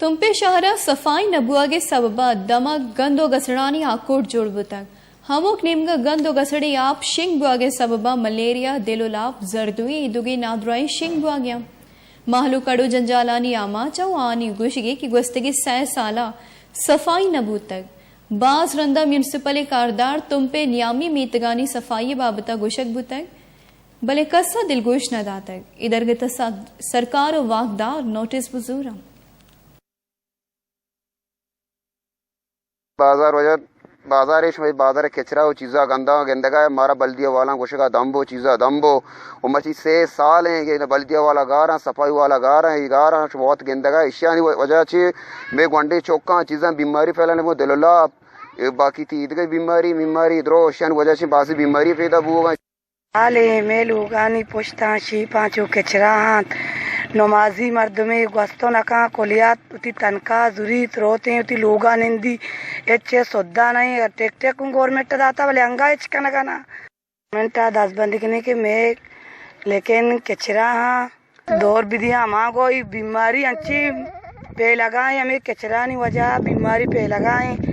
तुम्पे शहरा सफाई नबुआगे सबबा दमा गंदो गसड़ानी आकोट जोड़बुतक हमोक निम्गा गंदो गसड़ी आप शिंग बुआगे सबबा मलेरिया दिलोलाप जर्दुई इदुगी नादराई शिंग बुआग्या महलू कड़ो जंजालानी आमा चाऊ आनी गुशगी की गुस्तगी 6 साला सफाई नबूतक बाज रंदा म्यूनिसिपल कारदार तुम्पे नियामी मीतगानी सफाई बाबता गुशक बुतक भले कस्सा दिलगोश न दातक इधर के तसा सरकार और वाकदार नोटिस बुजूरा बाजार बाजार कचरा वो चीज़ा गंदा गंदगा है मारा बल्दिया वाला गोशेगा दम्बो चीज़ा दम्बो वो मची 6 साल है कि बल्दिया वाला गा रहा सफाई वाला गा रहा है गा रहा बहुत गंदगा इश्यानी वजह से मैं गुंडे चौका चीज़ा बीमारी फैलाने वो दिलोला बाकी थी ईद बीमारी बीमारी इधरों इश्यानी वजह से बासी बीमारी पैदा हुआ आले मेलू गानी पुछता शी पांचो कचरा हाथ नमाजी मर्द में गस्तो नका कोलियात उती तनका जुरीत रोते उती लोगा निंदी एचे सोदा नहीं टेक टेक गवर्नमेंट दाता वाले अंगा एच कना कना गवर्नमेंट 10 बंद करने के मैं लेकिन कचरा हाँ दौर विधियां मांगो बीमारी अच्छी पे लगाए हमें कचरा नहीं वजह बीमारी पे लगाए